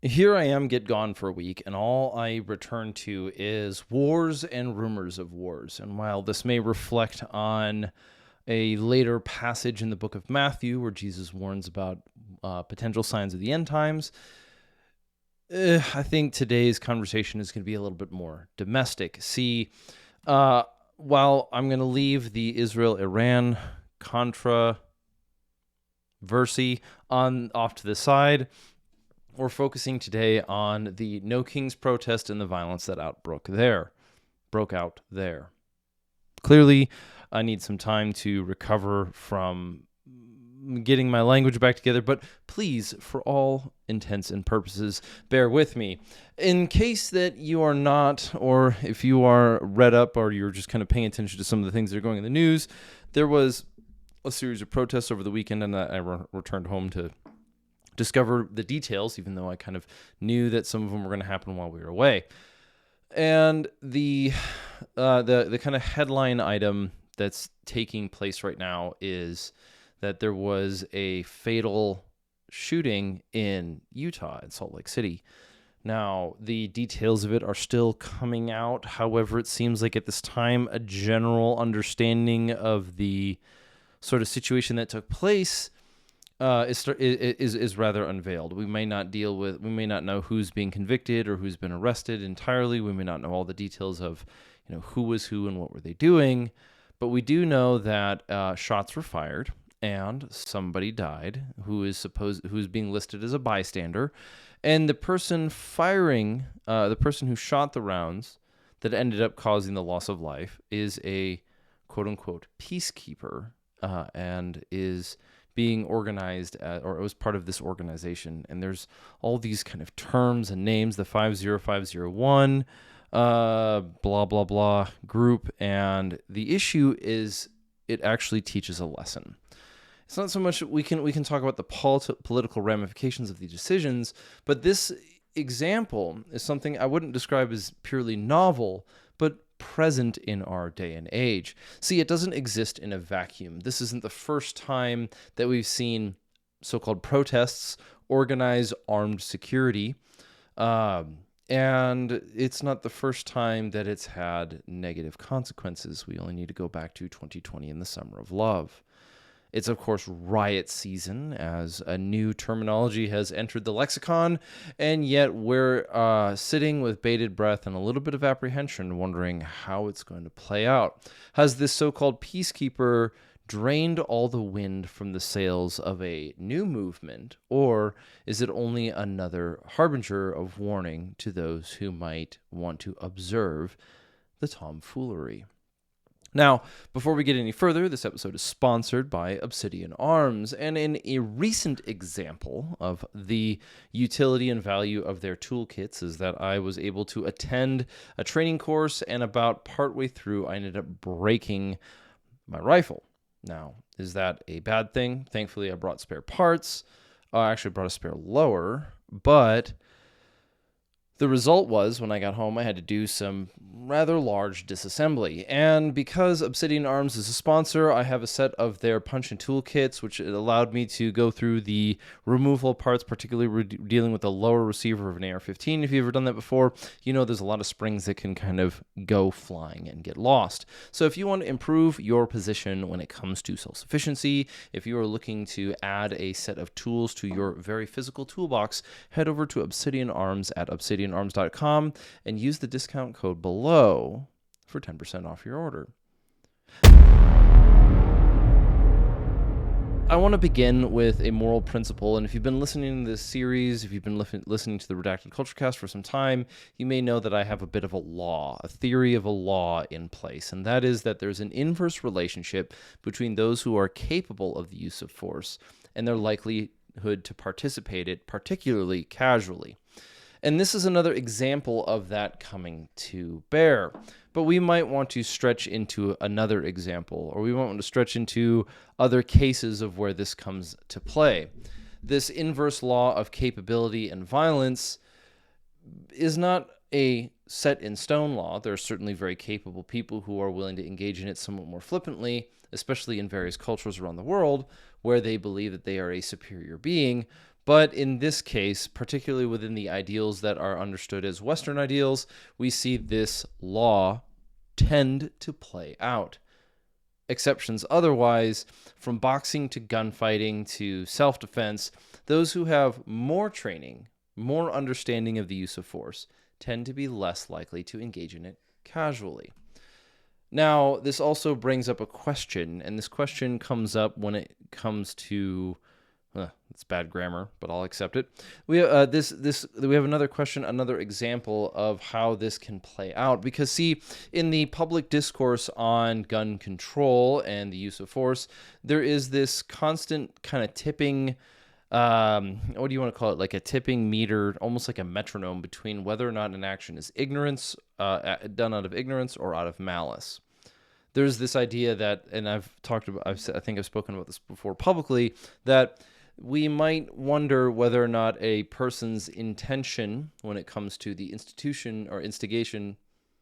Here I am, get gone for a week, and all I return to is wars and rumors of wars. And while this may reflect on a later passage in the book of Matthew where Jesus warns about potential signs of the end times, I think today's conversation is going to be a little bit more domestic. See, while I'm going to leave the Israel-Iran controversy off to the side, we're focusing today on the No Kings protest and the violence that broke out there. Clearly, I need some time to recover from getting my language back together, but please, for all intents and purposes, bear with me. In case that you are not, or if you are read up, or you're just kind of paying attention to some of the things that are going in the news, there was a series of protests over the weekend, and I returned home to discover the details, even though I kind of knew that some of them were going to happen while we were away. And the kind of headline item that's taking place right now is that there was a fatal shooting in Utah, in Salt Lake City. Now, the details of it are still coming out. However, it seems like at this time, a general understanding of the sort of situation that took place is rather unveiled. We may not know who's being convicted or who's been arrested entirely. We may not know all the details of, who was who and what were they doing, but we do know that shots were fired and somebody died who's being listed as a bystander, and the person firing, the person who shot the rounds that ended up causing the loss of life, is a quote unquote peacekeeper, and is being organized or it was part of this organization. And there's all these kind of terms and names, the 50501 blah blah blah group, and the issue is it actually teaches a lesson. It's not so much we can talk about the political ramifications of the decisions, but this example is something I wouldn't describe as purely novel, but present in our day and age. See, it doesn't exist in a vacuum. This isn't the first time that we've seen so-called protests organize armed security, and it's not the first time that it's had negative consequences. We only need to go back to 2020 in the Summer of Love. It's, of course, riot season, as a new terminology has entered the lexicon, and yet we're sitting with bated breath and a little bit of apprehension, wondering how it's going to play out. Has this so-called peacekeeper drained all the wind from the sails of a new movement, or is it only another harbinger of warning to those who might want to observe the tomfoolery? Now, before we get any further, this episode is sponsored by Obsidian Arms, and in a recent example of the utility and value of their toolkits is that I was able to attend a training course, and about partway through, I ended up breaking my rifle. Now, is that a bad thing? Thankfully, I brought spare parts. I actually brought a spare lower, but the result was, when I got home, I had to do some rather large disassembly. And because Obsidian Arms is a sponsor, I have a set of their punch and tool kits, which allowed me to go through the removal parts, particularly dealing with the lower receiver of an AR-15. If you've ever done that before, there's a lot of springs that can kind of go flying and get lost. So if you want to improve your position when it comes to self-sufficiency, if you are looking to add a set of tools to your very physical toolbox, head over to Obsidian Arms at obsidianarms.com and use the discount code below for 10% off your order. I want to begin with a moral principle, and if you've been listening to this series, if you've been listening to the Redacted Culturecast for some time, you may know that I have a bit of a theory of a law in place, and that is that there's an inverse relationship between those who are capable of the use of force and their likelihood to participate it, particularly casually. And this is another example of that coming to bear. But we might want to stretch into another example, or we might want to stretch into other cases of where this comes to play. This inverse law of capability and violence is not a set in stone law. There are certainly very capable people who are willing to engage in it somewhat more flippantly, especially in various cultures around the world where they believe that they are a superior being. But in this case, particularly within the ideals that are understood as Western ideals, we see this law tend to play out. Exceptions otherwise, from boxing to gunfighting to self-defense, those who have more training, more understanding of the use of force, tend to be less likely to engage in it casually. Now, this also brings up a question, and this question comes up when it comes to it's bad grammar, but I'll accept it. We have another question, another example of how this can play out. Because see, in the public discourse on gun control and the use of force, there is this constant kind of tipping. What do you want to call it? Like a tipping meter, almost like a metronome between whether or not an action is ignorance, done out of ignorance or out of malice. There's this idea that, and I think I've spoken about this before publicly, that we might wonder whether or not a person's intention when it comes to the institution or instigation,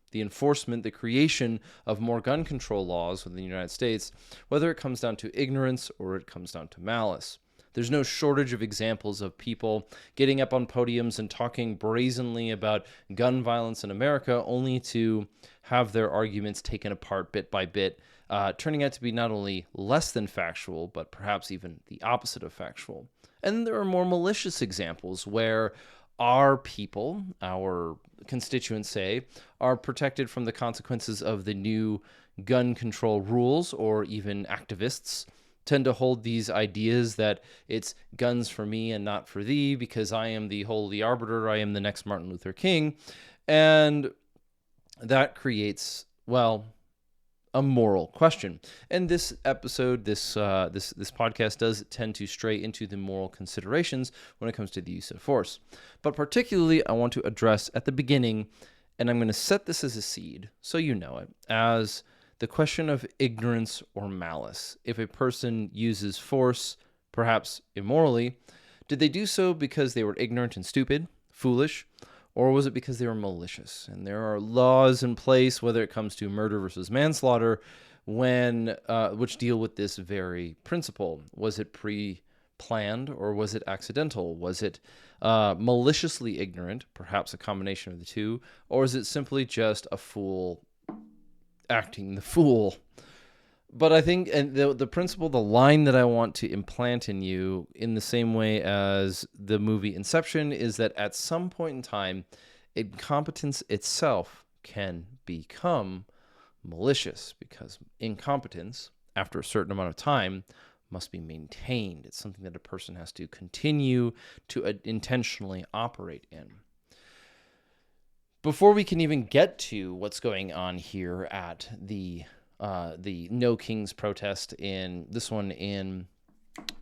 the enforcement, the creation of more gun control laws within the United States, whether it comes down to ignorance or it comes down to malice. There's no shortage of examples of people getting up on podiums and talking brazenly about gun violence in America, only to have their arguments taken apart bit by bit, turning out to be not only less than factual, but perhaps even the opposite of factual. And there are more malicious examples where our people, our constituents say, are protected from the consequences of the new gun control rules, or even activists tend to hold these ideas that it's guns for me and not for thee because I am the holy arbiter, I am the next Martin Luther King. And that creates, well, a moral question. And this episode, this podcast does tend to stray into the moral considerations when it comes to the use of force. But particularly, I want to address at the beginning, and I'm going to set this as a seed, so you know it, as the question of ignorance or malice. If a person uses force, perhaps immorally, did they do so because they were ignorant and stupid, foolish, or was it because they were malicious? And there are laws in place, whether it comes to murder versus manslaughter, which deal with this very principle. Was it pre-planned or was it accidental? Was it maliciously ignorant, perhaps a combination of the two, or is it simply just a fool acting the fool? But I think, and the principle, the line that I want to implant in you, in the same way as the movie Inception, is that at some point in time, incompetence itself can become malicious, because incompetence, after a certain amount of time, must be maintained. It's something that a person has to continue to intentionally operate in. Before we can even get to what's going on here at the No Kings protest in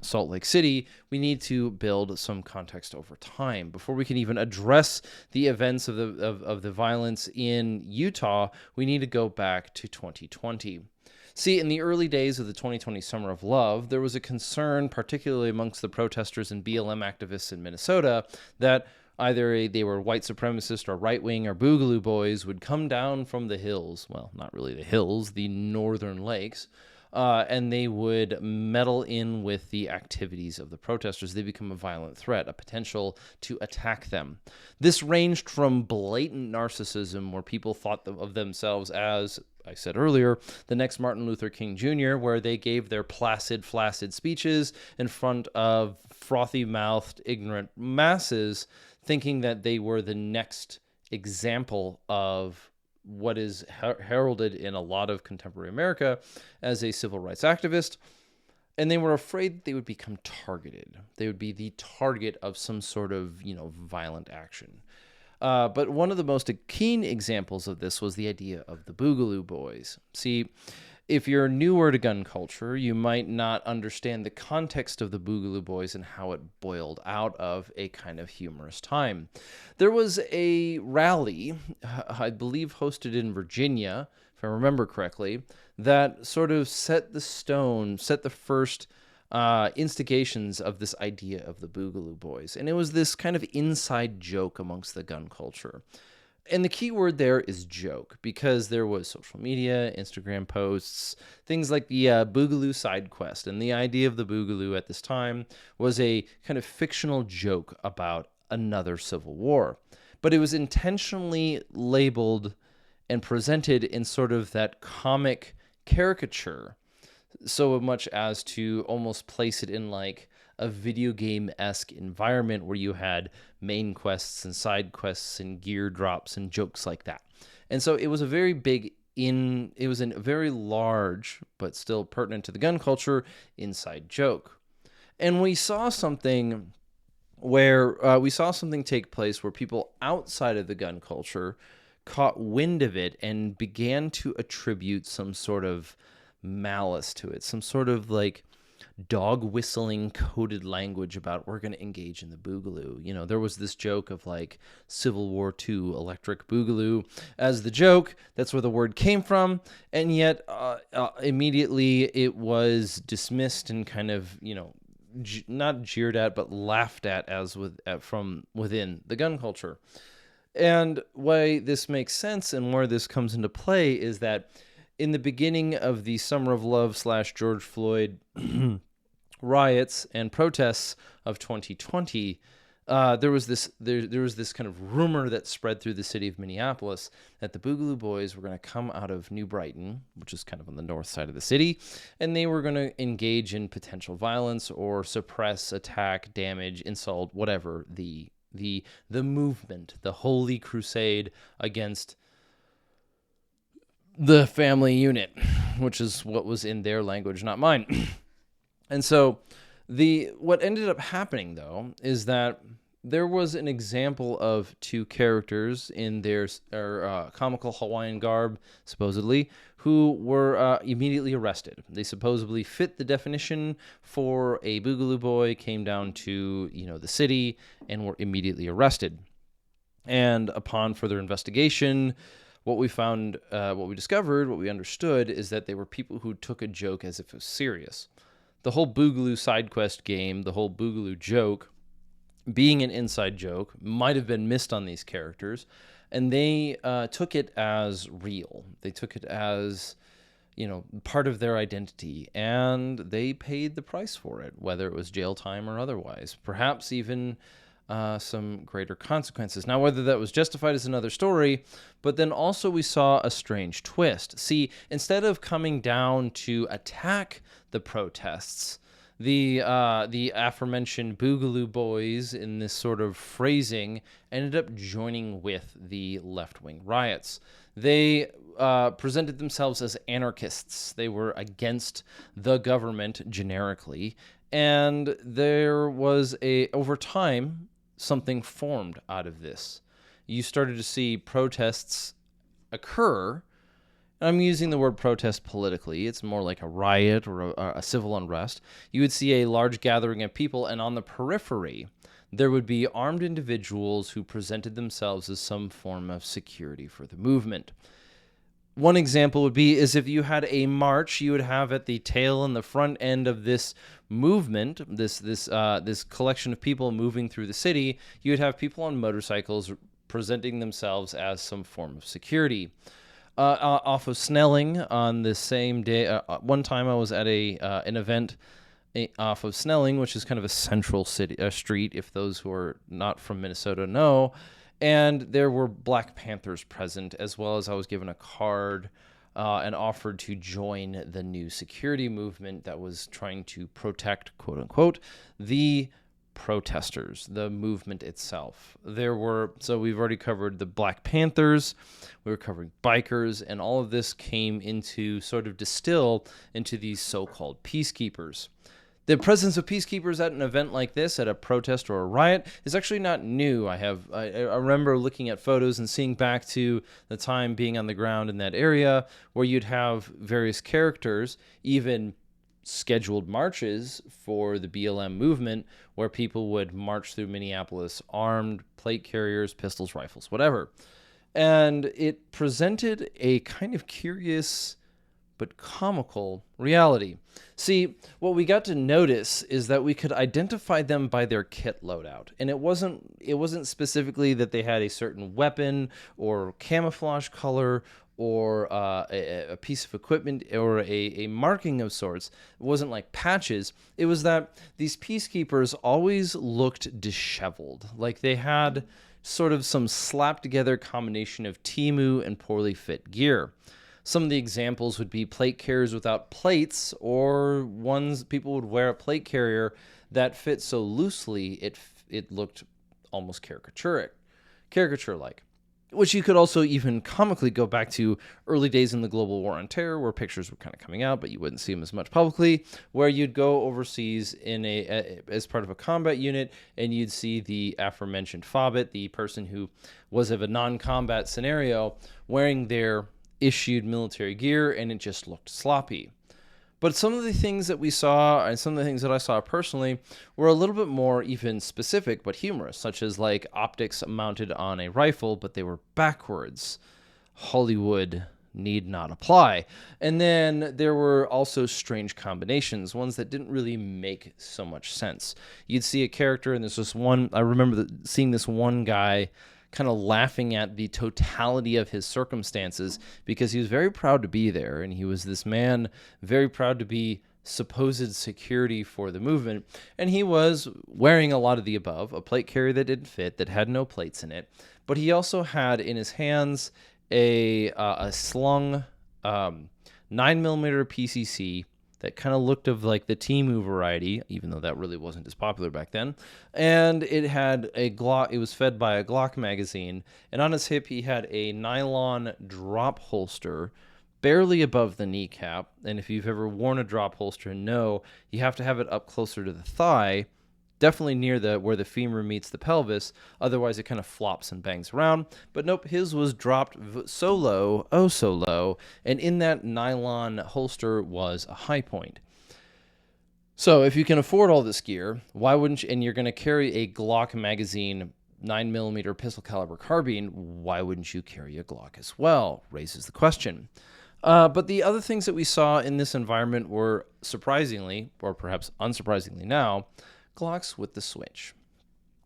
Salt Lake City, we need to build some context over time. Before we can even address the events of the violence in Utah, we need to go back to 2020. See, in the early days of the 2020 Summer of Love, there was a concern, particularly amongst the protesters and BLM activists in Minnesota, that either they were white supremacist or right-wing or boogaloo boys would come down from the hills, well, not really the hills, the northern lakes, and they would meddle in with the activities of the protesters. They become a violent threat, a potential to attack them. This ranged from blatant narcissism, where people thought of themselves as, I said earlier, the next Martin Luther King Jr., where they gave their placid, flaccid speeches in front of frothy-mouthed, ignorant masses, thinking that they were the next example of what is heralded in a lot of contemporary America as a civil rights activist. And they were afraid that they would become targeted. They would be the target of some sort of, violent action. But one of the most keen examples of this was the idea of the Boogaloo Boys. See, if you're newer to gun culture, you might not understand the context of the Boogaloo Boys and how it boiled out of a kind of humorous time. There was a rally, I believe hosted in Virginia, if I remember correctly, that sort of set the first instigations of this idea of the Boogaloo Boys. And it was this kind of inside joke amongst the gun culture. And the key word there is joke, because there was social media, Instagram posts, things like the Boogaloo side quest. And the idea of the Boogaloo at this time was a kind of fictional joke about another civil war. But it was intentionally labeled and presented in sort of that comic caricature, so much as to almost place it in like a video game-esque environment where you had main quests and side quests and gear drops and jokes like that. And so it was a very it was a very large, but still pertinent to the gun culture, inside joke. And we saw something take place where people outside of the gun culture caught wind of it and began to attribute some sort of malice to it, some sort of like dog whistling coded language about we're going to engage in the Boogaloo. You know, there was this joke of like Civil War II electric Boogaloo as the joke. That's where the word came from. And yet immediately it was dismissed and kind of, you know, not jeered at, but laughed at from within the gun culture. And why this makes sense and where this comes into play is that in the beginning of the Summer of Love / George Floyd riots and protests of 2020, there was this kind of rumor that spread through the city of Minneapolis that the Boogaloo Boys were going to come out of New Brighton, which is kind of on the north side of the city, and they were going to engage in potential violence or suppress, attack, damage, insult, whatever the movement, the holy crusade against the family unit, which is what was in their language, not mine. And so what ended up happening, though, is that there was an example of two characters in their comical Hawaiian garb, supposedly, who were immediately arrested. They supposedly fit the definition for a Boogaloo boy, came down to, you know, the city, and were immediately arrested. And upon further investigation, what we found, what we discovered, what we understood is that they were people who took a joke as if it was serious. The whole Boogaloo side quest game, the whole Boogaloo joke, being an inside joke, might have been missed on these characters, and they took it as real. They took it as, you know, part of their identity, and they paid the price for it, whether it was jail time or otherwise, perhaps even some greater consequences. Now, whether that was justified is another story, but then also we saw a strange twist. See, instead of coming down to attack the protests, the aforementioned Boogaloo Boys, in this sort of phrasing, ended up joining with the left-wing riots. They presented themselves as anarchists. They were against the government generically, and there was over time, something formed out of this. You started to see protests occur. I'm using the word protest politically. It's more like a riot or a civil unrest. You would see a large gathering of people, and on the periphery, there would be armed individuals who presented themselves as some form of security for the movement. One example would be is if you had a march, you would have at the tail and the front end of this movement, this collection of people moving through the city, you would have people on motorcycles presenting themselves as some form of security. Off of Snelling on the same day, one time I was at an event off of Snelling, which is kind of a central street, if those who are not from Minnesota know. And there were Black Panthers present, as well as I was given a card and offered to join the new security movement that was trying to protect, quote unquote, the protesters, the movement itself. So we've already covered the Black Panthers, we were covering bikers, and all of this came into sort of distill into these so-called peacekeepers. The presence of peacekeepers at an event like this, at a protest or a riot, is actually not new. I remember looking at photos and seeing back to the time being on the ground in that area where you'd have various characters, even scheduled marches for the BLM movement, where people would march through Minneapolis armed, plate carriers, pistols, rifles, whatever. And it presented a kind of curious but comical reality. See, what we got to notice is that we could identify them by their kit loadout. And it wasn't specifically that they had a certain weapon or camouflage color or a piece of equipment or a marking of sorts. It wasn't like patches. It was that these peacekeepers always looked disheveled, like they had sort of some slapped together combination of Temu and poorly fit gear. Some of the examples would be plate carriers without plates, or ones people would wear a plate carrier that fit so loosely it looked almost caricature-like. Which you could also even comically go back to early days in the global war on terror, where pictures were kind of coming out, but you wouldn't see them as much publicly, where you'd go overseas in as part of a combat unit, and you'd see the aforementioned FOBIT, the person who was of a non-combat scenario, wearing their issued military gear, and it just looked sloppy. But some of the things that we saw, and some of the things that I saw personally, were a little bit more even specific but humorous, such as like optics mounted on a rifle, but they were backwards. Hollywood need not apply. And then there were also strange combinations, ones that didn't really make so much sense. You'd see a character, and there's this one, I remember seeing this one guy kind of laughing at the totality of his circumstances because he was very proud to be there, and he was this man very proud to be supposed security for the movement, and he was wearing a lot of the above, a plate carrier that didn't fit, that had no plates in it, but he also had in his hands a slung 9mm PCC that kind of looked of like the Temu variety, even though that really wasn't as popular back then. And it had a Glock. It was fed by a Glock magazine, and on his hip he had a nylon drop holster, barely above the kneecap. And if you've ever worn a drop holster, know you have to have it up closer to the thigh, definitely near where the femur meets the pelvis. Otherwise, it kind of flops and bangs around. But nope, his was dropped so low, oh so low, and in that nylon holster was a high point. So if you can afford all this gear, why wouldn't you? And you're going to carry a Glock magazine 9mm pistol caliber carbine, why wouldn't you carry a Glock as well? Raises the question. But the other things that we saw in this environment were surprisingly, or perhaps unsurprisingly now, Glocks with the switch.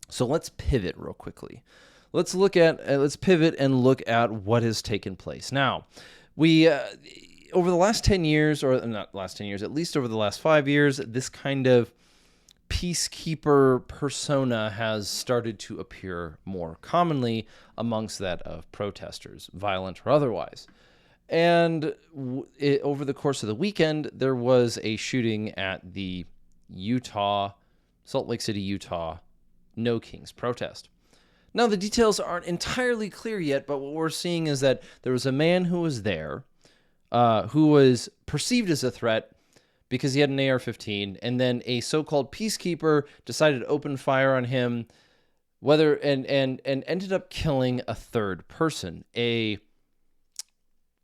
So let's pivot real quickly. Let's pivot and look at what has taken place. Now, we over the last 10 years, or not last 10 years, at least over the last 5 years, this kind of peacekeeper persona has started to appear more commonly amongst that of protesters, violent or otherwise. And over the course of the weekend, there was a shooting at the Salt Lake City, Utah, No Kings protest. Now, the details aren't entirely clear yet, but what we're seeing is that there was a man who was there, who was perceived as a threat because he had an AR-15, and then a so-called peacekeeper decided to open fire on him, and ended up killing a third person, a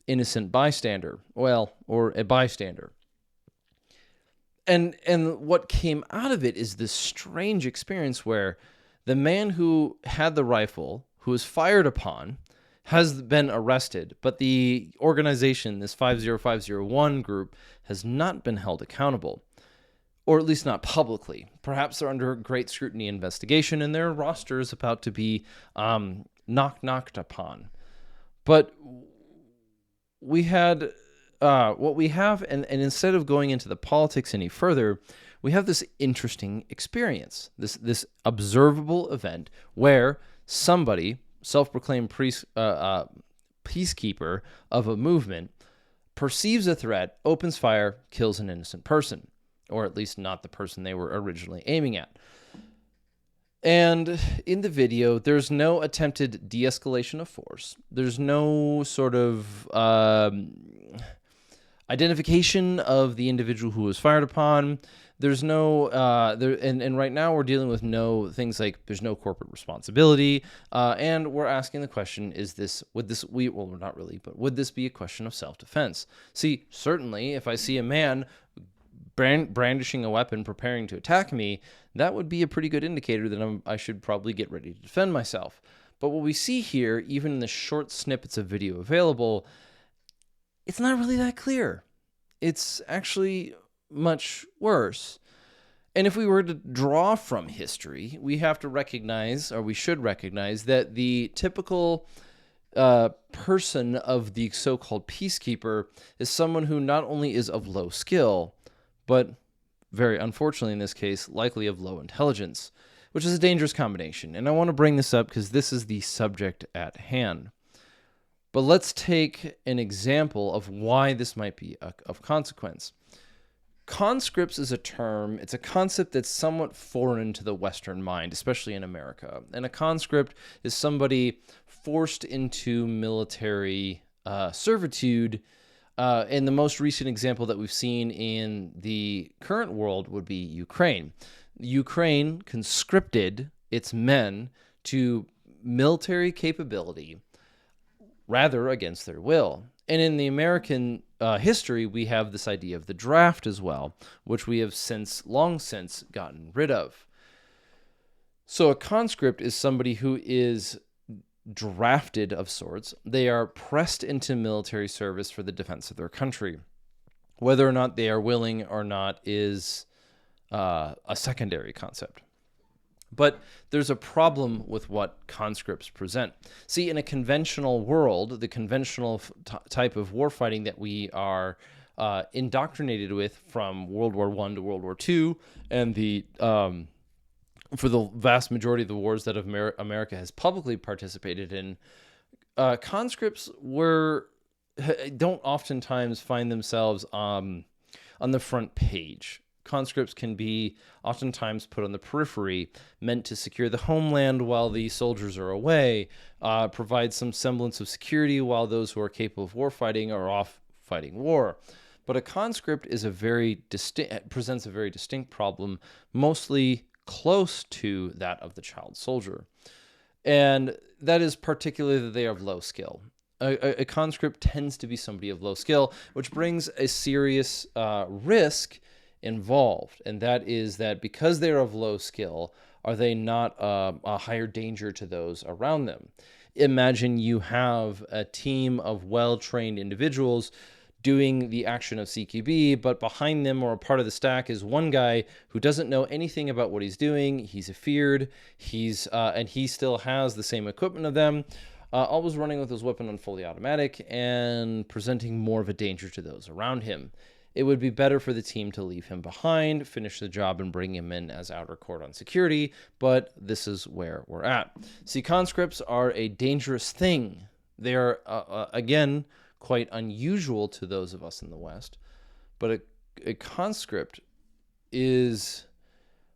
innocent bystander, or a bystander. And what came out of it is this strange experience where the man who had the rifle, who was fired upon, has been arrested, but the organization, this 50501 group, has not been held accountable, or at least not publicly. Perhaps they're under great scrutiny investigation, and their roster is about to be knocked upon. But we had... what we have, and instead of going into the politics any further, we have this interesting experience, this observable event where somebody, self-proclaimed peacekeeper of a movement, perceives a threat, opens fire, kills an innocent person, or at least not the person they were originally aiming at. And in the video, there's no attempted de-escalation of force. There's no sort of identification of the individual who was fired upon. There's no, and right now we're dealing with things like there's no corporate responsibility, and we're asking the question: would this be a question of self-defense? See, certainly, if I see a man brandishing a weapon, preparing to attack me, that would be a pretty good indicator that I should probably get ready to defend myself. But what we see here, even in the short snippets of video available, it's not really that clear. it's actually much worse. And if we were to draw from history, we have to recognize, or we should recognize, that the typical person of the so-called peacekeeper is someone who not only is of low skill, but very unfortunately in this case, likely of low intelligence, which is a dangerous combination. And I want to bring this up because this is the subject at hand. But let's take an example of why this might be of consequence. Conscripts is a term, it's a concept that's somewhat foreign to the Western mind, especially in America. And a conscript is somebody forced into military servitude. And the most recent example that we've seen in the current world would be Ukraine. Ukraine conscripted its men to military capability, rather against their will. And in the American history, we have this idea of the draft as well, which we have long since gotten rid of. So a conscript is somebody who is drafted of sorts. They are pressed into military service for the defense of their country. Whether or not they are willing or not is a secondary concept. But there's a problem with what conscripts present. See, in a conventional world, the conventional type of warfighting that we are indoctrinated with from World War I to World War II, and for the vast majority of the wars that America has publicly participated in, conscripts don't oftentimes find themselves on the front page. Conscripts can be oftentimes put on the periphery, meant to secure the homeland while the soldiers are away, provide some semblance of security while those who are capable of warfighting are off fighting war. But a conscript is presents a very distinct problem, mostly close to that of the child soldier. And that is particularly that they are of low skill. A conscript tends to be somebody of low skill, which brings a serious risk involved, and that is that because they're of low skill, are they not a higher danger to those around them? Imagine you have a team of well-trained individuals doing the action of CQB, but behind them or a part of the stack is one guy who doesn't know anything about what he's doing. He's afeared, and he still has the same equipment of them, always running with his weapon on fully automatic and presenting more of a danger to those around him. It would be better for the team to leave him behind, finish the job, and bring him in as outer cordon security, but this is where we're at. See, conscripts are a dangerous thing. They are, again, quite unusual to those of us in the West, but a conscript is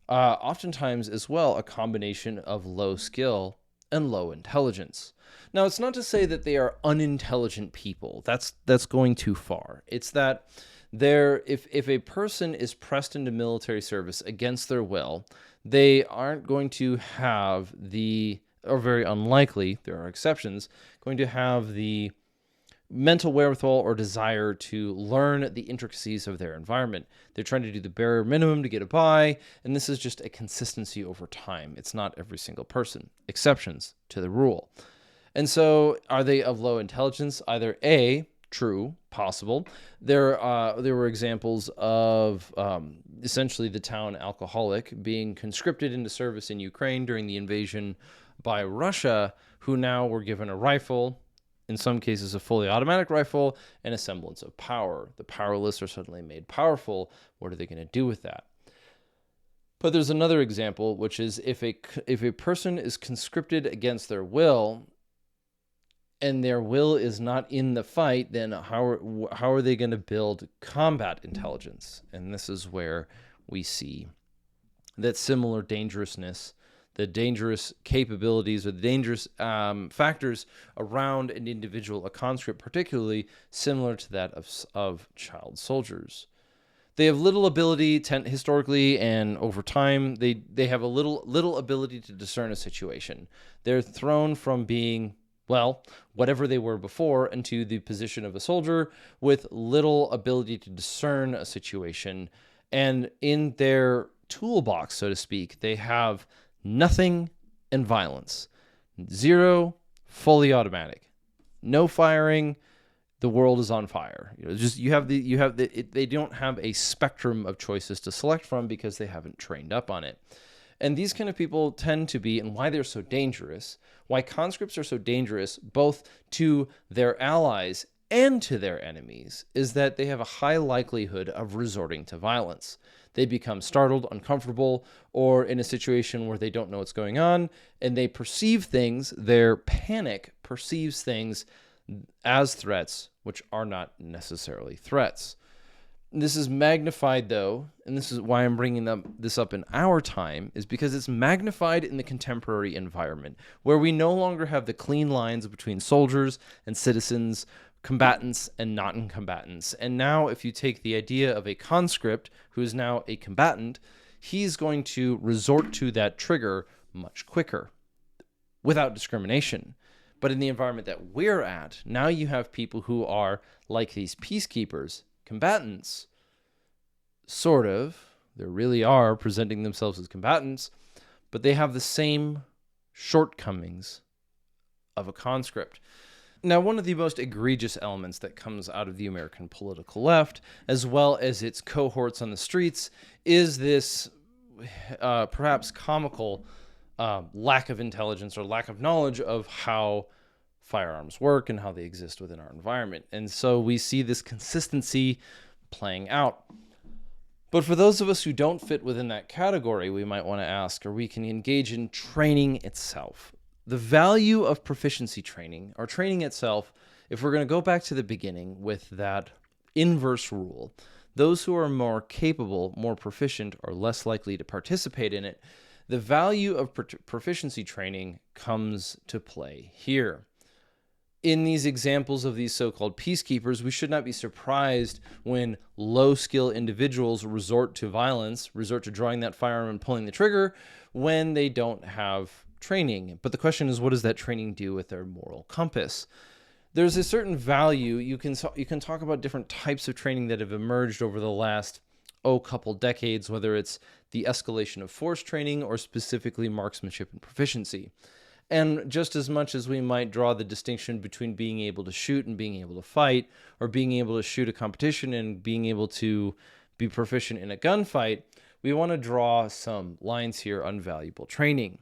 oftentimes as well a combination of low skill and low intelligence. Now, it's not to say that they are unintelligent people. That's going too far. It's that if a person is pressed into military service against their will, they aren't going to have or very unlikely, there are exceptions, going to have the mental wherewithal or desire to learn the intricacies of their environment. They're trying to do the bare minimum to get by, and this is just a consistency over time. It's not every single person. Exceptions to the rule. And so are they of low intelligence? Either A, true, possible. There were examples of essentially the town alcoholic being conscripted into service in Ukraine during the invasion by Russia, who now were given a rifle, in some cases a fully automatic rifle, and a semblance of power. The powerless are suddenly made powerful. What are they going to do with that? But there's another example, which is if a person is conscripted against their will, and their will is not in the fight, then how are they going to build combat intelligence? And this is where we see that similar dangerousness, the dangerous capabilities or the dangerous factors around an individual, a conscript particularly, similar to that of child soldiers. They have little ability historically and over time. They have a little ability to discern a situation. They're thrown from being, well, whatever they were before, into the position of a soldier with little ability to discern a situation. And in their toolbox, so to speak, they have nothing and violence. 0, fully automatic. No firing. the world is on fire. They don't have a spectrum of choices to select from because they haven't trained up on it. And these kind of people tend to be, and why they're so dangerous, why conscripts are so dangerous both to their allies and to their enemies, is that they have a high likelihood of resorting to violence. They become startled, uncomfortable, or in a situation where they don't know what's going on, and they perceive things, their panic perceives things as threats, which are not necessarily threats. This is magnified, though, and this is why I'm bringing this up in our time, is because it's magnified in the contemporary environment, where we no longer have the clean lines between soldiers and citizens, combatants and non-combatants. And now if you take the idea of a conscript who is now a combatant, he's going to resort to that trigger much quicker without discrimination. But in the environment that we're at, now you have people who are like these peacekeepers, combatants, sort of. They really are presenting themselves as combatants, but they have the same shortcomings of a conscript. Now, one of the most egregious elements that comes out of the American political left, as well as its cohorts on the streets, is this perhaps comical lack of intelligence or lack of knowledge of how firearms work and how they exist within our environment. And so we see this consistency playing out. But for those of us who don't fit within that category, we might want to ask, or we can engage in training itself. The value of proficiency training, or training itself, if we're going to go back to the beginning with that inverse rule, those who are more capable, more proficient, are less likely to participate in it. The value of proficiency training comes to play here. In these examples of these so-called peacekeepers, we should not be surprised when low-skill individuals resort to violence, resort to drawing that firearm and pulling the trigger when they don't have training. But the question is, what does that training do with their moral compass? There's a certain value. You can talk about different types of training that have emerged over the last couple decades, whether it's the escalation of force training or specifically marksmanship and proficiency. And just as much as we might draw the distinction between being able to shoot and being able to fight, or being able to shoot a competition and being able to be proficient in a gunfight, we want to draw some lines here on valuable training.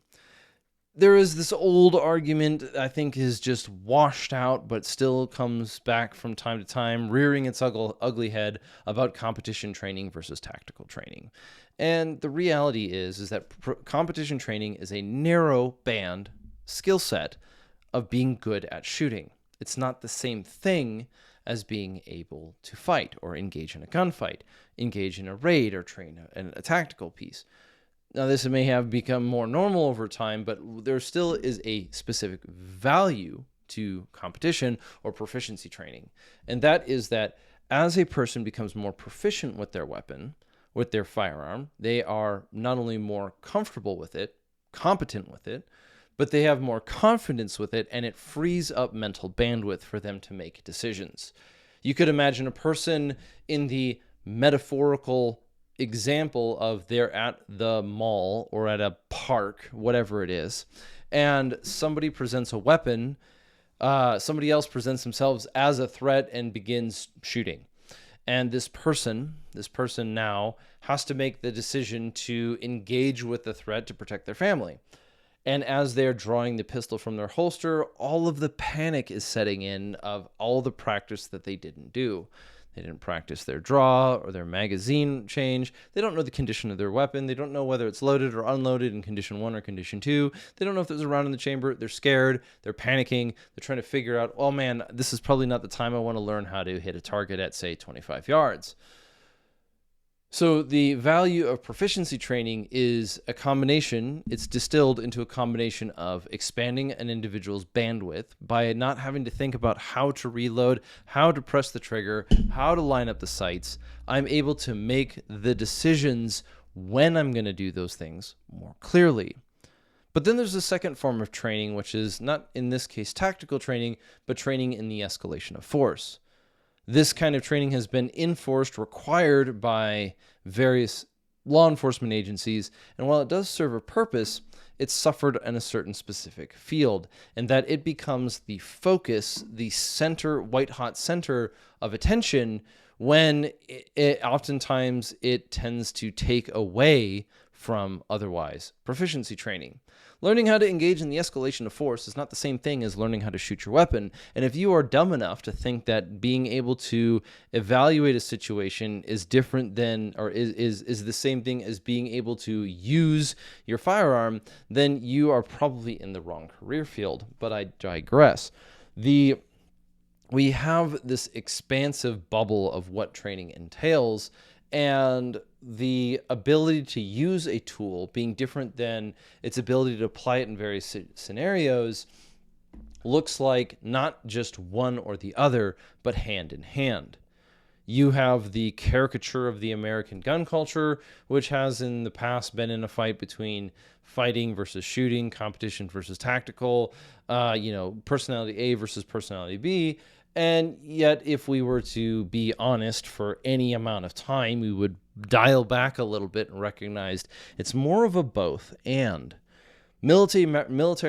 There is this old argument I think is just washed out, but still comes back from time to time, rearing its ugly head about competition training versus tactical training. And the reality is that competition training is a narrow band skill set of being good at shooting. It's not the same thing as being able to fight or engage in a gunfight, engage in a raid or train a tactical piece. Now, this may have become more normal over time, but there still is a specific value to competition or proficiency training. And that is that as a person becomes more proficient with their weapon, with their firearm, they are not only more comfortable with it, competent with it, but they have more confidence with it, and it frees up mental bandwidth for them to make decisions. You could imagine a person in the metaphorical example of they're at the mall or at a park, whatever it is, and somebody presents a weapon, somebody else presents themselves as a threat and begins shooting. And this person now has to make the decision to engage with the threat to protect their family. And as they're drawing the pistol from their holster, all of the panic is setting in of all the practice that they didn't do. They didn't practice their draw or their magazine change. They don't know the condition of their weapon. They don't know whether it's loaded or unloaded in condition 1 or condition 2. They don't know if there's a round in the chamber. They're scared. They're panicking. They're trying to figure out, oh man, this is probably not the time I want to learn how to hit a target at, say, 25 yards. So the value of proficiency training is a combination. It's distilled into a combination of expanding an individual's bandwidth by not having to think about how to reload, how to press the trigger, how to line up the sights. I'm able to make the decisions when I'm going to do those things more clearly. But then there's a second form of training, which is not in this case tactical training, but training in the escalation of force. This kind of training has been enforced, required by various law enforcement agencies, and while it does serve a purpose, it's suffered in a certain specific field, and that it becomes the focus, the center, white-hot center of attention, when oftentimes it tends to take away from otherwise proficiency training. Learning how to engage in the escalation of force is not the same thing as learning how to shoot your weapon. And if you are dumb enough to think that being able to evaluate a situation is different than, or is the same thing as being able to use your firearm, then you are probably in the wrong career field. But I digress. We have this expansive bubble of what training entails, and the ability to use a tool being different than its ability to apply it in various scenarios looks like not just one or the other, but hand in hand. You have the caricature of the American gun culture, which has in the past been in a fight between fighting versus shooting, competition versus tactical, personality A versus personality B. And yet, if we were to be honest for any amount of time, we would dial back a little bit and recognize it's more of a both and. Military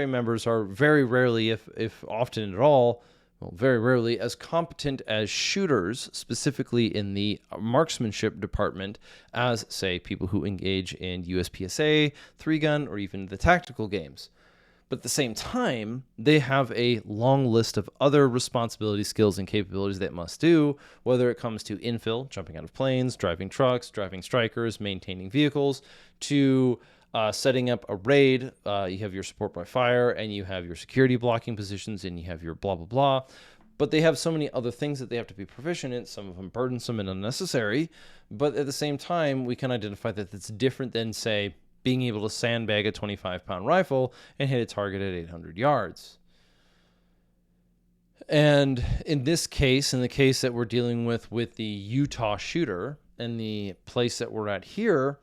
members are very rarely, if often at all, very rarely, as competent as shooters, specifically in the marksmanship department, as, say, people who engage in USPSA, 3-gun, or even the tactical games. But at the same time, they have a long list of other responsibilities, skills, and capabilities they must do, whether it comes to infill, jumping out of planes, driving trucks, driving strikers, maintaining vehicles, to setting up a raid. You have your support by fire, and you have your security blocking positions, and you have your blah, blah, blah. But they have so many other things that they have to be proficient in, some of them burdensome and unnecessary. But at the same time, we can identify that it's different than, say, being able to sandbag a 25-pound rifle and hit a target at 800 yards. And in this case, in the case that we're dealing with the Utah shooter and the place that we're at here,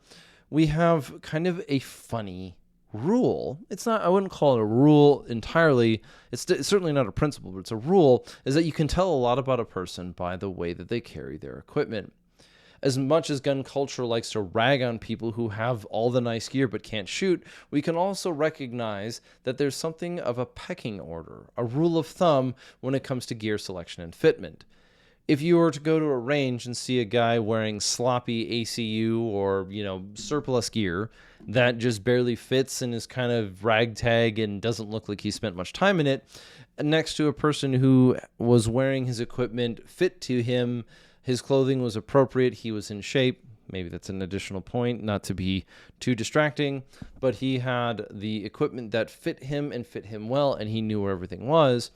we have kind of a funny rule. It's not, I wouldn't call it a rule entirely. It's certainly not a principle, but it's a rule, is that you can tell a lot about a person by the way that they carry their equipment. As much as gun culture likes to rag on people who have all the nice gear but can't shoot, we can also recognize that there's something of a pecking order, a rule of thumb when it comes to gear selection and fitment. If you were to go to a range and see a guy wearing sloppy ACU or, surplus gear that just barely fits and is kind of ragtag and doesn't look like he spent much time in it, next to a person who was wearing his equipment fit to him, his clothing was appropriate, he was in shape. Maybe that's an additional point, not to be too distracting, but he had the equipment that fit him and fit him well, and he knew where everything was.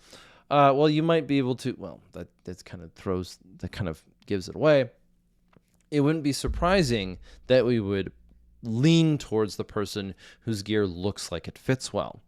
You might be able to, that kind of gives it away. It wouldn't be surprising that we would lean towards the person whose gear looks like it fits well.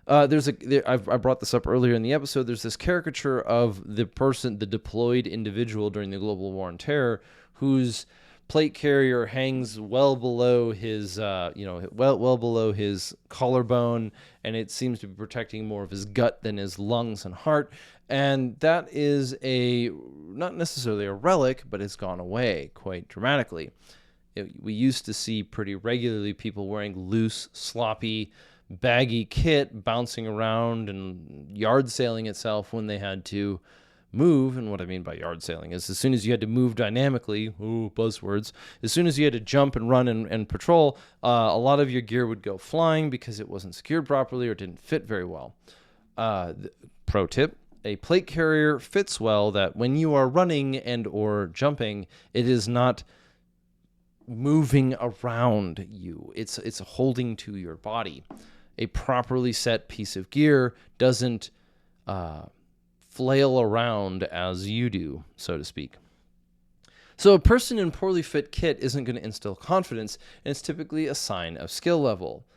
I brought this up earlier in the episode. There's this caricature of the person, the deployed individual during the global war on terror, whose plate carrier hangs well below his, well below his collarbone, and it seems to be protecting more of his gut than his lungs and heart. And that is not necessarily a relic, but it's gone away quite dramatically. We used to see pretty regularly people wearing loose, sloppy, baggy kit bouncing around and yard sailing itself when they had to move. And what I mean by yard sailing is as soon as you had to move dynamically, buzzwords, as soon as you had to jump and run and patrol, a lot of your gear would go flying because it wasn't secured properly or didn't fit very well. Pro tip, a plate carrier fits well that when you are running and or jumping, it is not moving around you. It's holding to your body. A properly set piece of gear doesn't flail around as you do, so to speak. So a person in poorly fit kit isn't going to instill confidence, and it's typically a sign of skill level,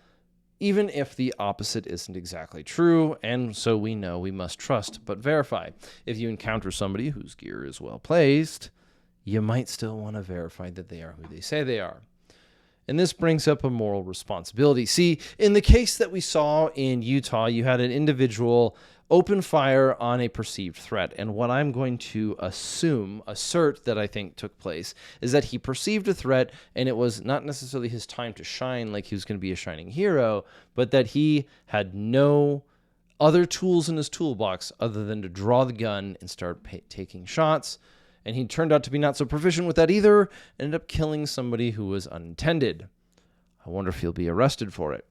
even if the opposite isn't exactly true, and so we know we must trust but verify. If you encounter somebody whose gear is well placed, you might still want to verify that they are who they say they are. And this brings up a moral responsibility. See, in the case that we saw in Utah, you had an individual open fire on a perceived threat. And what I'm going to assert that I think took place is that he perceived a threat, and it was not necessarily his time to shine like he was going to be a shining hero, but that he had no other tools in his toolbox other than to draw the gun and start taking shots. And he turned out to be not so proficient with that either, ended up killing somebody who was unintended. I wonder if he'll be arrested for it.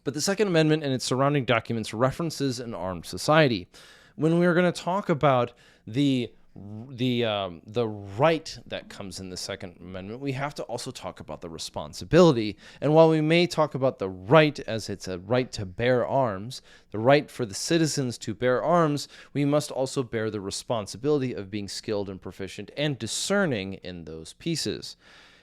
But the Second Amendment and its surrounding documents references an armed society. When we are going to talk about the right that comes in the Second Amendment, we have to also talk about the responsibility. And while we may talk about the right as it's a right to bear arms, the right for the citizens to bear arms, we must also bear the responsibility of being skilled and proficient and discerning in those pieces.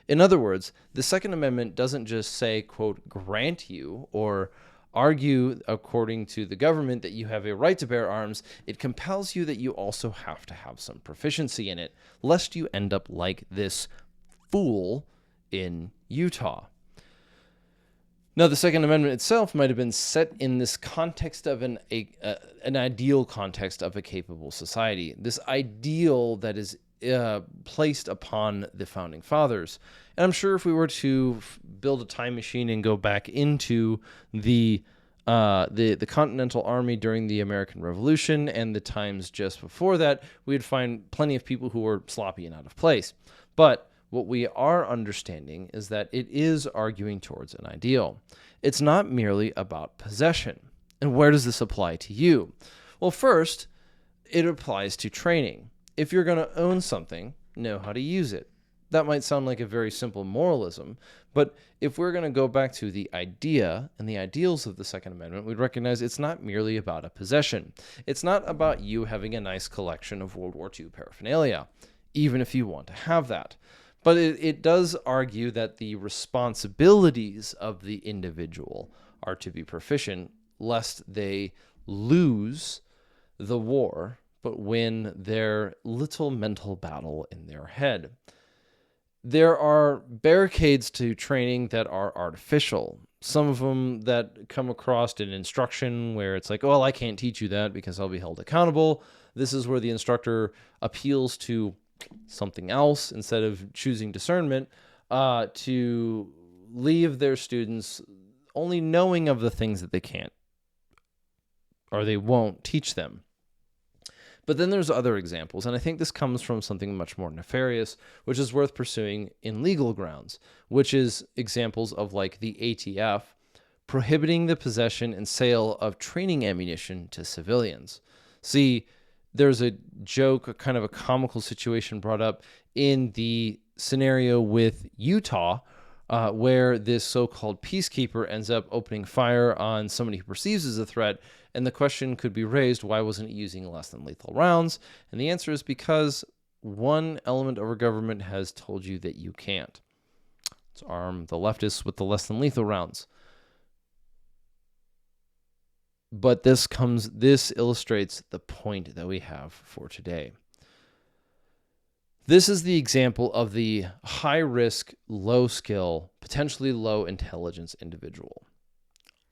In other words, the Second Amendment doesn't just say, quote, grant you or argue according to the government that you have a right to bear arms. It compels you that you also have to have some proficiency in it, lest you end up like this fool in Utah. Now, the Second Amendment itself might have been set in this context of an ideal context of a capable society, this ideal that is placed upon the Founding Fathers. And I'm sure if we were to build a time machine and go back into the Continental Army during the American Revolution and the times just before that, we'd find plenty of people who were sloppy and out of place. But what we are understanding is that it is arguing towards an ideal. It's not merely about possession. And where does this apply to you? Well, first, it applies to training. If you're going to own something, know how to use it. That might sound like a very simple moralism, but if we're going to go back to the idea and the ideals of the Second Amendment, we'd recognize it's not merely about a possession. It's not about you having a nice collection of World War II paraphernalia, even if you want to have that. But it does argue that the responsibilities of the individual are to be proficient, lest they lose the war but win their little mental battle in their head. There are barricades to training that are artificial. Some of them that come across in instruction where it's like, oh, well, I can't teach you that because I'll be held accountable. This is where the instructor appeals to something else instead of choosing discernment to leave their students only knowing of the things that they can't or they won't teach them. But then there's other examples, and I think this comes from something much more nefarious, which is worth pursuing in legal grounds, which is examples of like the ATF prohibiting the possession and sale of training ammunition to civilians. See, there's a joke, a kind of a comical situation brought up in the scenario with Utah, where this so-called peacekeeper ends up opening fire on somebody who perceives as a threat. And the question could be raised, why wasn't it using less than lethal rounds? And the answer is because one element of our government has told you that you can't. Let's arm the leftists with the less than lethal rounds. But this illustrates the point that we have for today. This is the example of the high-risk, low-skill, potentially low-intelligence individual.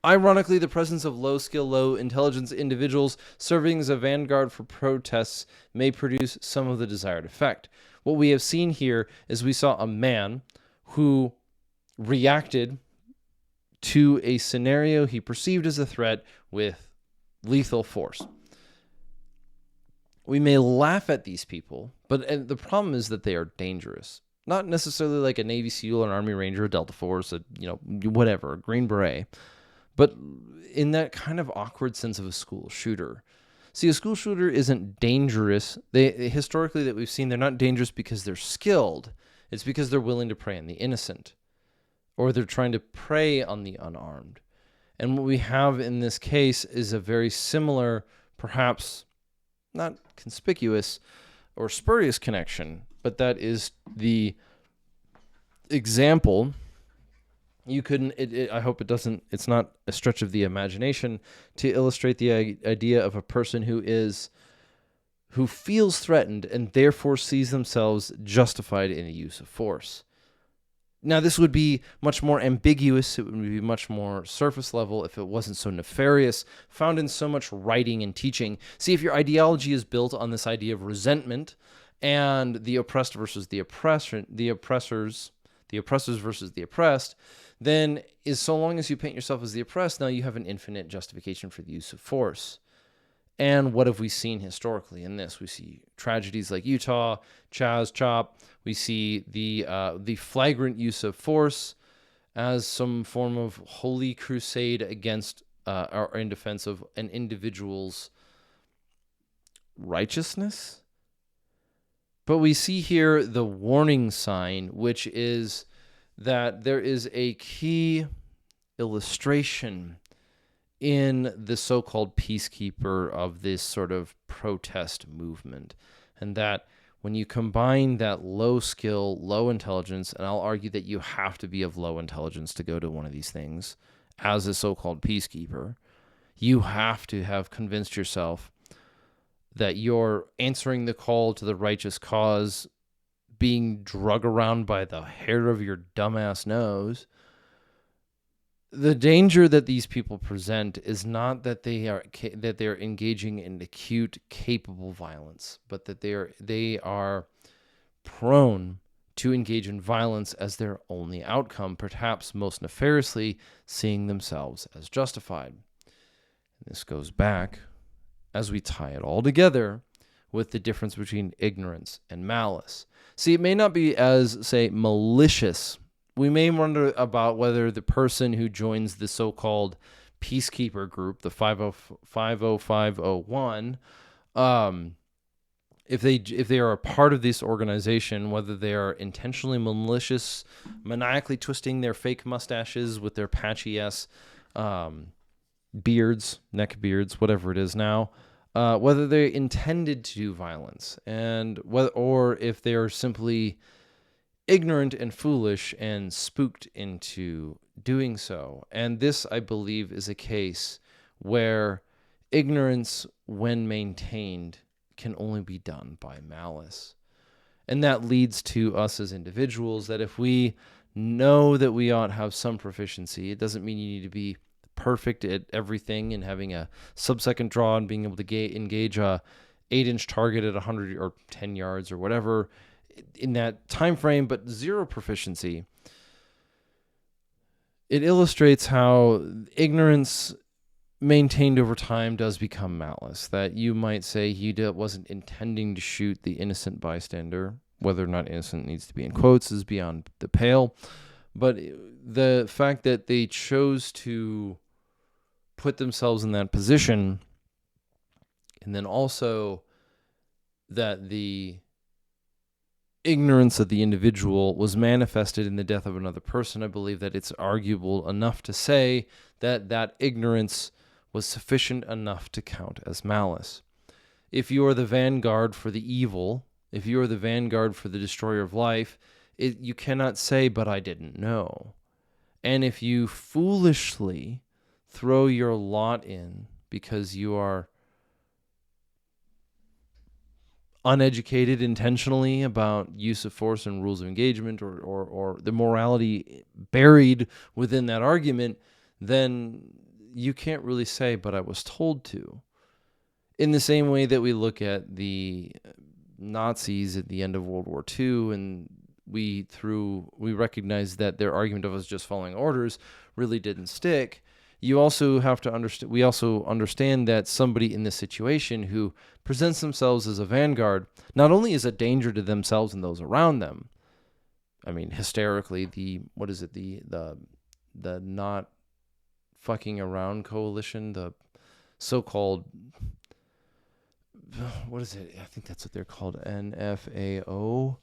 Ironically, the presence of low-skill, low-intelligence individuals serving as a vanguard for protests may produce some of the desired effect. What we have seen here is we saw a man who reacted to a scenario he perceived as a threat with lethal force. We may laugh at these people, but the problem is that they are dangerous. Not necessarily like a Navy SEAL, an Army Ranger, a Delta Force, whatever, a Green Beret, but in that kind of awkward sense of a school shooter. See, a school shooter isn't dangerous. Historically that we've seen, they're not dangerous because they're skilled. It's because they're willing to prey on the innocent, or they're trying to prey on the unarmed. And what we have in this case is a very similar, perhaps not conspicuous or spurious connection, but that is the example. You couldn't, I hope it's not a stretch of the imagination to illustrate the idea of a person who feels threatened and therefore sees themselves justified in the use of force. Now, this would be much more ambiguous. It would be much more surface level if it wasn't so nefarious, found in so much writing and teaching. See, if your ideology is built on this idea of resentment and the oppressed versus the oppressors, the oppressors versus the oppressed, then is so long as you paint yourself as the oppressed, now you have an infinite justification for the use of force. And what have we seen historically in this? We see tragedies like Utah, Chaz, Chop. We see the flagrant use of force as some form of holy crusade against or in defense of an individual's righteousness. But we see here the warning sign, which is that there is a key illustration in the so-called peacekeeper of this sort of protest movement. And that when you combine that low skill, low intelligence, and I'll argue that you have to be of low intelligence to go to one of these things as a so-called peacekeeper, you have to have convinced yourself that you're answering the call to the righteous cause, being drug around by the hair of your dumbass nose. The danger that these people present is not that they're engaging in acute, capable violence, but that they are prone to engage in violence as their only outcome, perhaps most nefariously seeing themselves as justified. And this goes back, as we tie it all together, with the difference between ignorance and malice. See, it may not be as, say, malicious. We may wonder about whether the person who joins the so-called peacekeeper group, the 50501, if they are a part of this organization, whether they are intentionally malicious, maniacally twisting their fake mustaches with their patchy-ass beards, neck beards, whatever it is now, whether they intended to do violence, and or if they are simply ignorant and foolish and spooked into doing so. And this, I believe, is a case where ignorance, when maintained, can only be done by malice. And that leads to us as individuals that if we know that we ought to have some proficiency, it doesn't mean you need to be perfect at everything and having a sub-second draw and being able to engage a 8-inch target at 100 or 10 yards or whatever in that time frame, but zero proficiency. It illustrates how ignorance maintained over time does become malice. That you might say he wasn't intending to shoot the innocent bystander. Whether or not innocent needs to be in quotes is beyond the pale. But the fact that they chose to put themselves in that position, and then also that the ignorance of the individual was manifested in the death of another person, I believe that it's arguable enough to say that that ignorance was sufficient enough to count as malice. If you are the vanguard for the evil, if you are the vanguard for the destroyer of life, you cannot say, but I didn't know. And if you foolishly throw your lot in because you are uneducated intentionally about use of force and rules of engagement or the morality buried within that argument, then you can't really say, but I was told to. In the same way that we look at the Nazis at the end of World War II, and we recognize that their argument of us just following orders really didn't stick. You also have to understand, we also understand that somebody in this situation who presents themselves as a vanguard not only is a danger to themselves and those around them. I mean, hysterically, the not fucking around coalition, the so-called, what is it? I think that's what they're called, NFAO,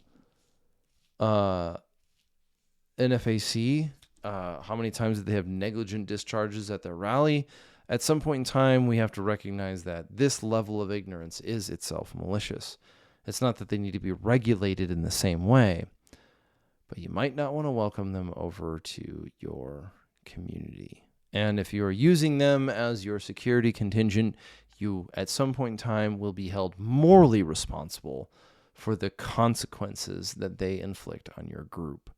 NFAC. How many times did they have negligent discharges at their rally? At some point in time, we have to recognize that this level of ignorance is itself malicious. It's not that they need to be regulated in the same way, but you might not want to welcome them over to your community. And if you are using them as your security contingent, you at some point in time will be held morally responsible for the consequences that they inflict on your group.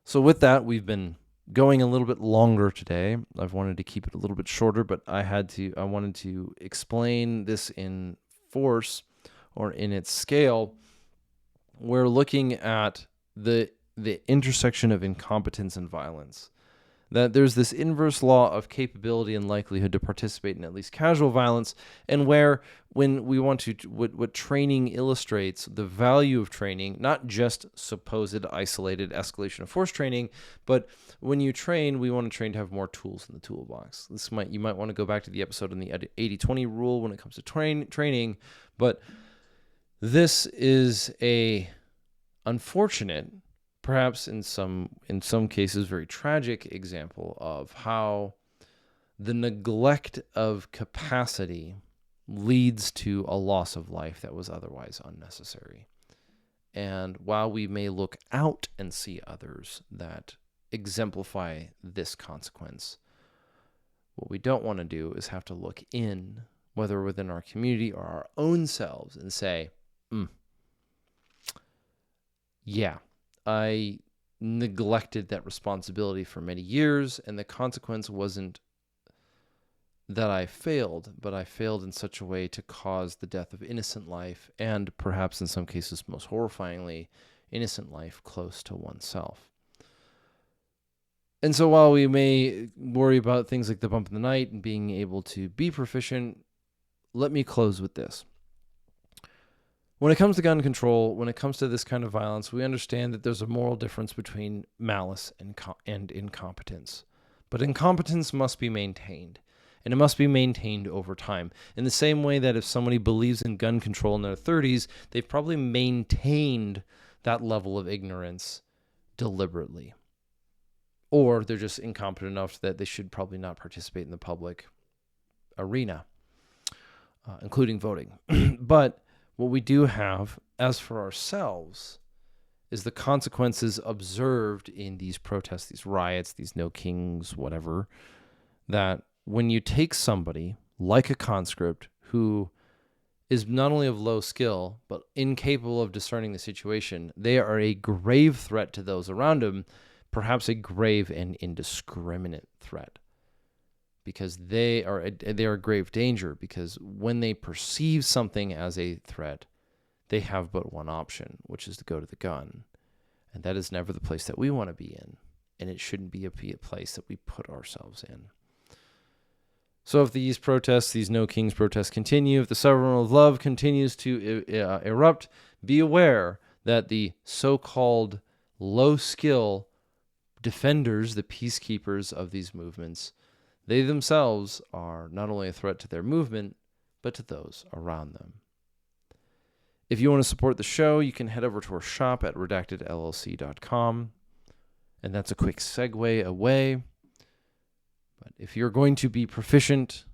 So with that, we've been going a little bit longer today. I've wanted to keep it a little bit shorter, but I wanted to explain this in force or in its scale. We're looking at the intersection of incompetence and violence. That there's this inverse law of capability and likelihood to participate in at least casual violence, and when we want to, what training illustrates, the value of training, not just supposed isolated escalation of force training, but when you train, we want to train to have more tools in the toolbox. You might want to go back to the episode on the 80-20 rule when it comes to training, but this is a unfortunate, perhaps in some cases very tragic example of how the neglect of capacity leads to a loss of life that was otherwise unnecessary. And while we may look out and see others that exemplify this consequence, what we don't want to do is have to look in, whether within our community or our own selves, and say, yeah, I neglected that responsibility for many years, and the consequence wasn't that I failed, but I failed in such a way to cause the death of innocent life, and perhaps in some cases, most horrifyingly, innocent life close to oneself. And so while we may worry about things like the bump in the night and being able to be proficient, let me close with this. When it comes to gun control, when it comes to this kind of violence, we understand that there's a moral difference between malice and incompetence. But incompetence must be maintained, and it must be maintained over time. In the same way that if somebody believes in gun control in their 30s, they've probably maintained that level of ignorance deliberately. Or they're just incompetent enough that they should probably not participate in the public arena, including voting. But what we do have, as for ourselves, is the consequences observed in these protests, these riots, these no kings, whatever, that when you take somebody like a conscript who is not only of low skill, but incapable of discerning the situation, they are a grave threat to those around them, perhaps a grave and indiscriminate threat. Because they are a grave danger, because when they perceive something as a threat, they have but one option, which is to go to the gun. And that is never the place that we want to be in. And it shouldn't be a place that we put ourselves in. So if these protests, these No Kings protests continue, if the Sovereign of Love continues to erupt, be aware that the so-called low-skill defenders, the peacekeepers of these movements, they themselves are not only a threat to their movement, but to those around them. If you want to support the show, you can head over to our shop at redactedllc.com. And that's a quick segue away. But if you're going to be proficient,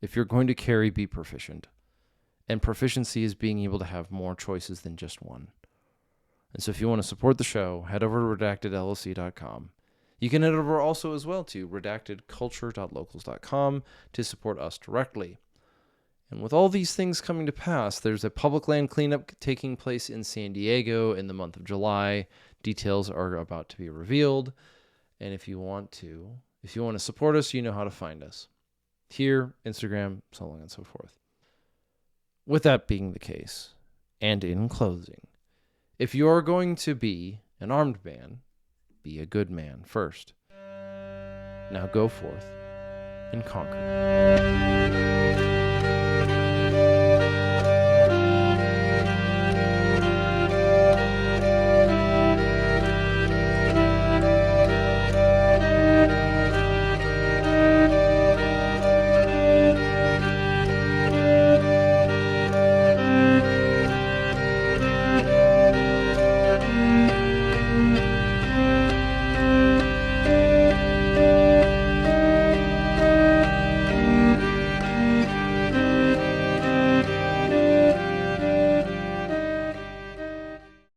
if you're going to carry, be proficient. And proficiency is being able to have more choices than just one. And so if you want to support the show, head over to redactedllc.com. You can head over also as well to redactedculture.locals.com to support us directly. And with all these things coming to pass, there's a public land cleanup taking place in San Diego in the month of July. Details are about to be revealed. And if you want to support us, you know how to find us. Here, Instagram, so on and so forth. With that being the case, and in closing, if you're going to be an armed man, be a good man first. Now go forth and conquer.